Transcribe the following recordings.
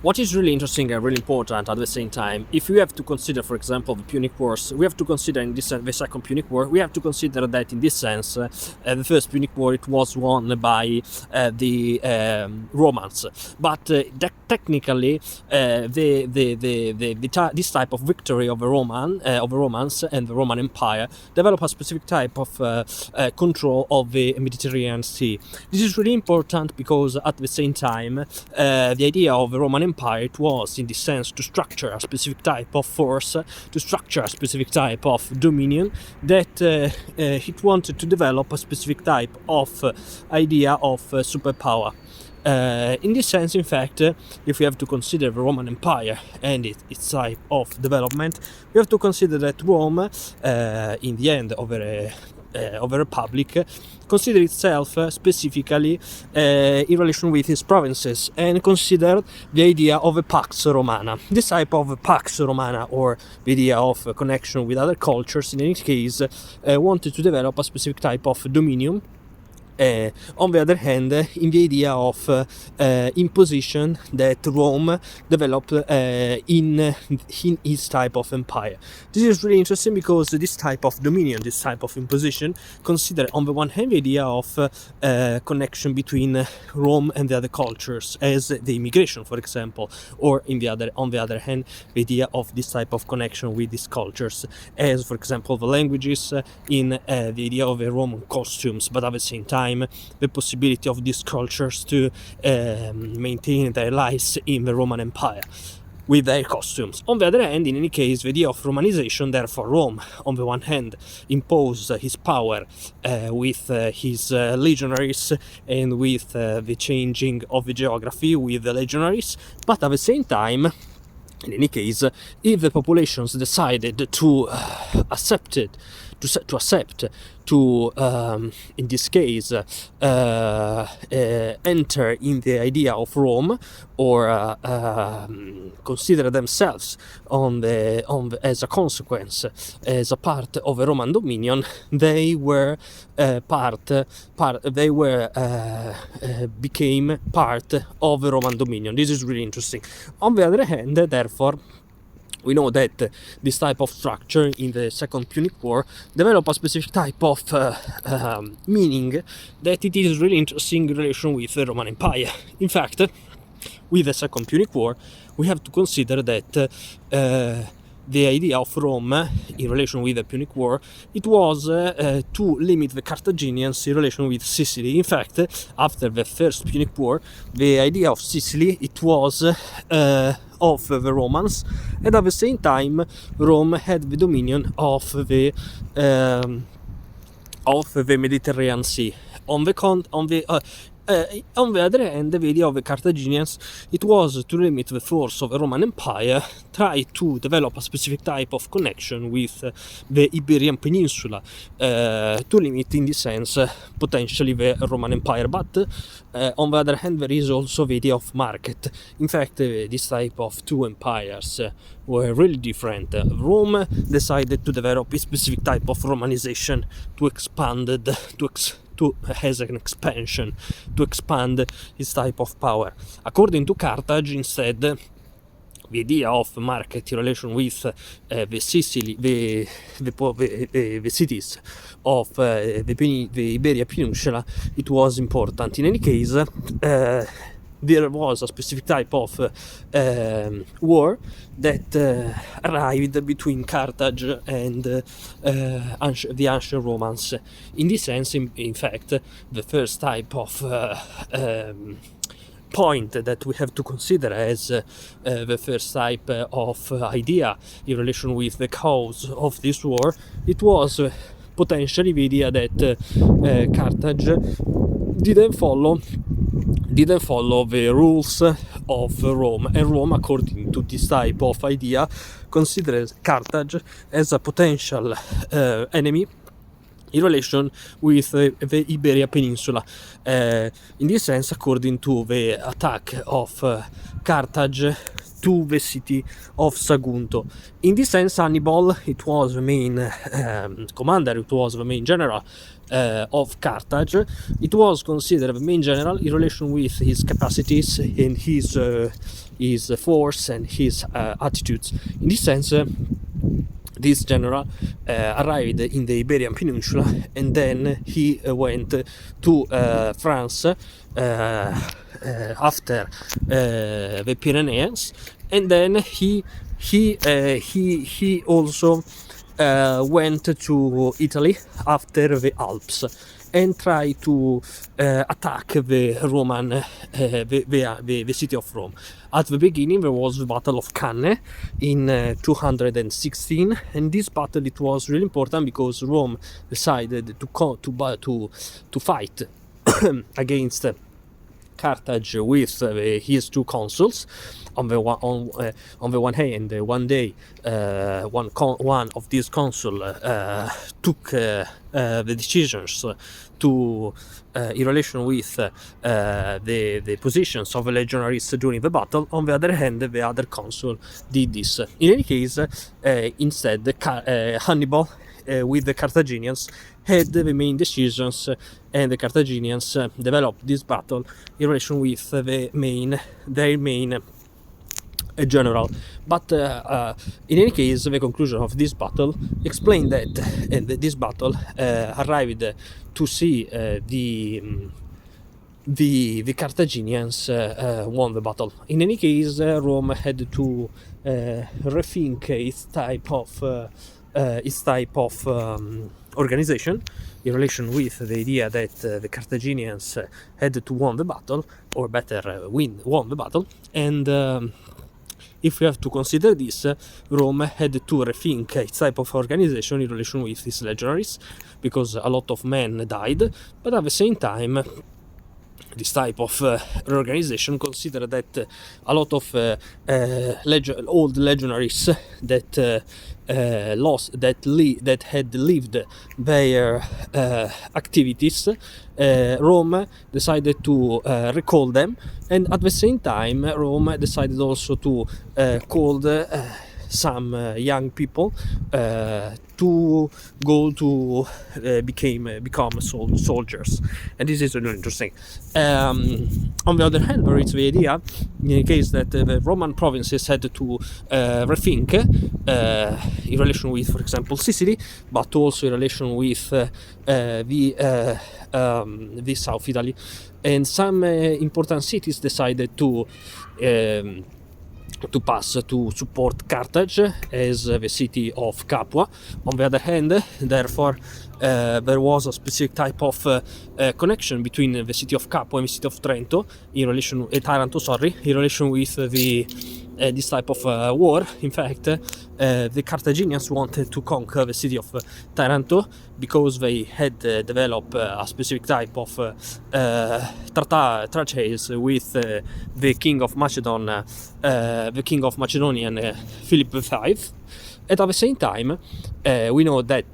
What is really interesting and really important at the same time, if we have to consider, for example, the Punic Wars, we have to consider in this the second Punic War, we have to consider that in this sense, the first Punic War it was won by the Romans, but technically, this type of victory of the Romans and the Roman Empire developed a specific type of control of the Mediterranean Sea. This is really important because at the same time, the idea of the Roman Empire, it was in this sense to structure a specific type of force, to structure a specific type of dominion, that it wanted to develop a specific type of idea of superpower. In this sense, in fact, if we have to consider the Roman Empire and its type of development, we have to consider that Rome, in the end of a republic, consider itself specifically in relation with its provinces, and consider the idea of a Pax Romana. This type of Pax Romana, or the idea of connection with other cultures, in any case, wanted to develop a specific type of dominion. On the other hand, in the idea of imposition that Rome developed in its type of empire. This is really interesting because this type of dominion, this type of imposition, consider on the one hand the idea of connection between Rome and the other cultures, as the immigration, for example, or on the other hand, the idea of this type of connection with these cultures, as for example the languages, in the idea of the Roman costumes, but at the same time the possibility of these cultures to maintain their lives in the Roman Empire with their costumes. On the other hand, in any case, the idea of Romanization, therefore Rome, on the one hand, imposed his power with his legionaries and with the changing of the geography with the legionaries, but at the same time, in any case, if the populations decided to accept, in this case, enter in the idea of Rome, or consider themselves as a consequence, as a part of a Roman dominion, they were became part of a Roman dominion. This is really interesting. On the other hand, therefore, we know that this type of structure in the Second Punic War developed a specific type of meaning that it is really interesting in relation with the Roman Empire. In fact, with the Second Punic War, we have to consider that the idea of Rome in relation with the Punic War, it was to limit the Carthaginians in relation with Sicily. In fact, after the First Punic War, the idea of Sicily, it was of the Romans, and at the same time Rome had the dominion of the Mediterranean Sea. On the other hand, the idea of the Carthaginians, it was to limit the force of the Roman Empire, try to develop a specific type of connection with the Iberian Peninsula, to limit in this sense potentially the Roman Empire. But on the other hand, there is also the idea of market. In fact, this type of two empires were really different. Rome decided to develop a specific type of Romanization, to expand as an expansion, to expand its type of power. According to Carthage, instead, the idea of market in relation with the Sicily, the cities of the Iberian Peninsula, it was important. In any case, there was a specific type of war that arrived between Carthage and the ancient Romans. In this sense, in fact, the first type of point that we have to consider as the first type of idea in relation with the cause of this war, it was potentially the idea that Carthage didn't follow the rules of Rome, and Rome, according to this type of idea, considers Carthage as a potential enemy in relation with the Iberian Peninsula. In this sense, according to the attack of Carthage to the city of Sagunto. In this sense, Hannibal, it was the main commander, it was the main general of Carthage. It was considered the main general in relation with his capacities and his force and his attitudes. In this sense, this general arrived in the Iberian Peninsula, and then he went to France after the Pyrenees, and then he also went to Italy after the Alps and tried to attack the Roman, the city of Rome. At the beginning, there was the Battle of Cannae in 216, and this battle, it was really important because Rome decided to fight against Carthage with his two consuls. On the one hand, one day, one of these consuls took the decisions to in relation with the positions of the legionaries during the battle. On the other hand, the other consul did this. In any case, instead, Hannibal with the Carthaginians had the main decisions, and the Carthaginians developed this battle in relation with their main general. But in any case, the conclusion of this battle explained that this battle arrived to see the Carthaginians won the battle. In any case, Rome had to rethink its type of organization in relation with the idea that the Carthaginians had to won the battle, or better, won the battle, and if we have to consider this, Rome had to rethink its type of organization in relation with its legionaries, because a lot of men died, but at the same time, this type of reorganization considered that a lot of old legionaries that that had lived their activities, Rome decided to recall them, and at the same time Rome decided also to call some young people to go to become soldiers, and this is really interesting. On the other hand, there is the idea, in case that the Roman provinces had to rethink in relation with, for example, Sicily, but also in relation with the South Italy, and some important cities decided to pass to support Carthage as the city of Capua. On the other hand, therefore, there was a specific type of connection between the city of Capua and the city of Taranto in relation with this type of war. In fact, the Carthaginians wanted to conquer the city of Taranto because they had developed a specific type of treaties with the king of Macedon, Macedonian Philip V. And at the same time, we know that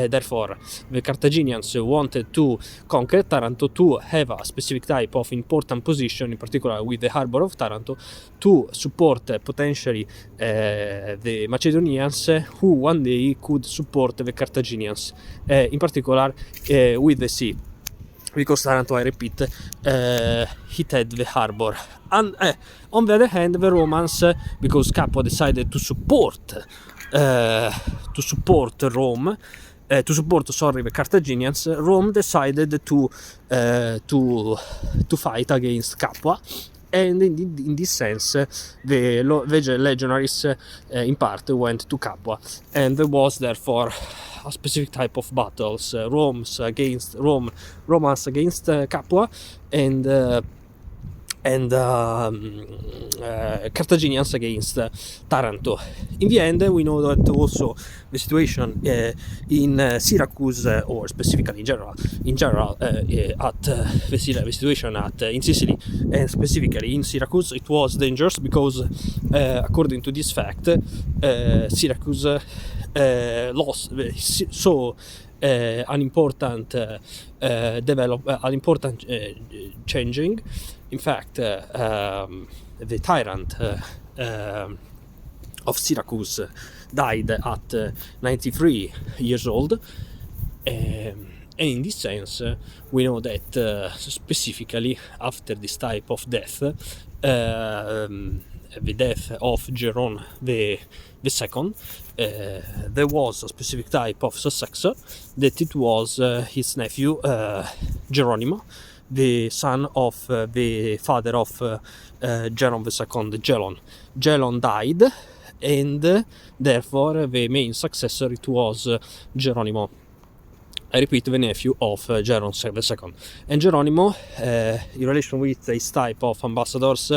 therefore the Carthaginians wanted to conquer Taranto to have a specific type of important position, in particular with the harbor of Taranto, to support potentially the Macedonians who one day could support the Carthaginians, in particular with the sea. Because Taranto, I repeat, it had the harbor. And on the other hand, the Romans, because Capua decided to support Rome, the Carthaginians, Rome decided to fight against Capua. And in this sense, the legionaries in part went to Capua, and there was therefore a specific type of battles: Romans against Capua, and Carthaginians against Taranto. In the end, we know that also the situation in Syracuse, or specifically in general, at the situation in Sicily, and specifically in Syracuse, it was dangerous because, according to this fact, Syracuse an important an important changing. In fact, the tyrant of Syracuse died at 93 years old. And in this sense, we know that specifically after this type of death, the death of Jeron the second, there was a specific type of successor, that it was his nephew Geronimo, the son of the father of Jeron the second, Gelon. Gelon died, and therefore the main successor it was Geronimo. I repeat, the nephew of Jeron II. And Geronimo, in relation with his type of ambassadors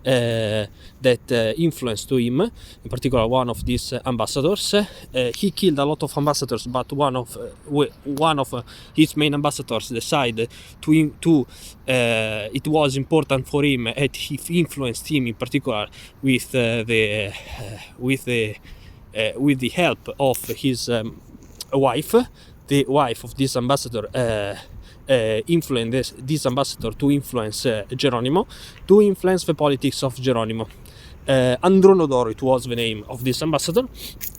that influenced to him, in particular one of these ambassadors, he killed a lot of ambassadors, but one of his main ambassadors decided it was important for him, and he influenced him in particular with the help of his wife. The wife of this ambassador influenced this ambassador to influence Geronimo, to influence the politics of Geronimo. Andronodoro, it was the name of this ambassador,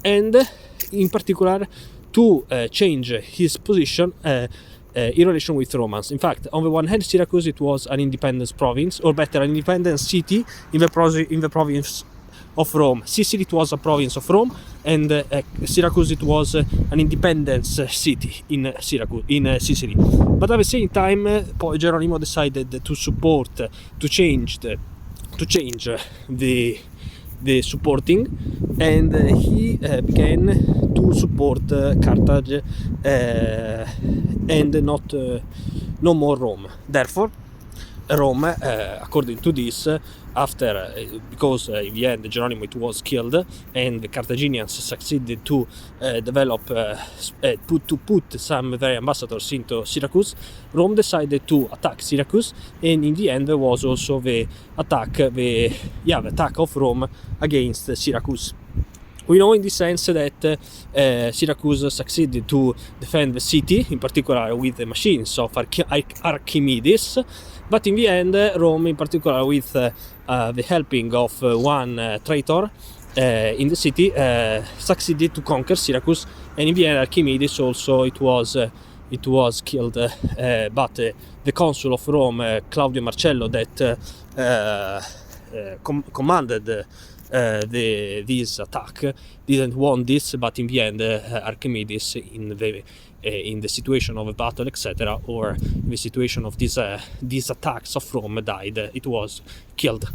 and in particular to change his position in relation with Romans. In fact, on the one hand, Syracuse it was an independent province, or better, an independent city in the province of Rome. Sicily it was a province of Rome, and Syracuse it was an independent city in Sicily. But at the same time, Geronimo decided to support, to change the supporting, and he began to support Carthage and no more Rome. Therefore, Rome, according to this, after because in the end Geronimo it was killed, and the Carthaginians succeeded to put some very ambassadors into Syracuse, Rome decided to attack Syracuse, and in the end there was also the attack of Rome against Syracuse. We know in this sense that Syracuse succeeded to defend the city, in particular with the machines of Archimedes, but in the end Rome, in particular with the helping of one traitor in the city, succeeded to conquer Syracuse, and in the end Archimedes also it was killed, but the consul of Rome, Claudio Marcello, that commanded this attack, didn't want this, but in the end Archimedes, in the situation of a battle, etc., or in the situation of these attacks of Rome, died. It was killed.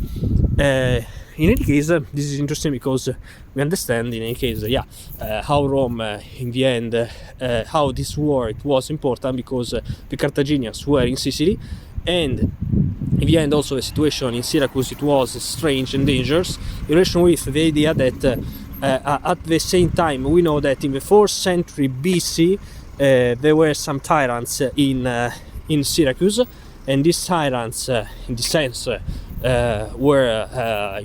In any case, this is interesting because we understand in any case, how Rome in the end, how this war it was important, because the Carthaginians were in Sicily, and in the end also the situation in Syracuse it was strange and dangerous, in relation with the idea that at the same time we know that in the 4th century BC there were some tyrants in Syracuse, and these tyrants in this sense were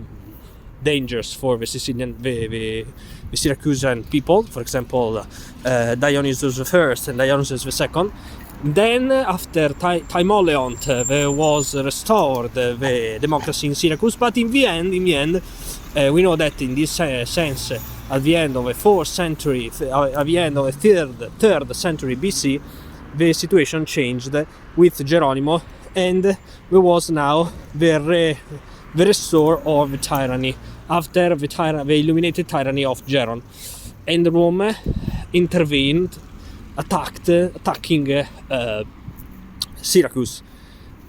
dangerous for the Sicilian, the Syracusan people. For example, Dionysius I and Dionysius II. Then, after Timoleon, there was restored the democracy in Syracuse, but in the end, we know that in this sense, at the end of the 4th century, at the end of the 3rd century BC, the situation changed with Geronimo, and there was now the restore of the tyranny after the illuminated tyranny of Jeron, and Rome intervened, attacking Syracuse,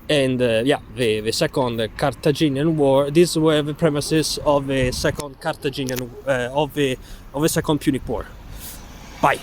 and the second Carthaginian war. These were the premises of the second Carthaginian of the second Punic War. Bye.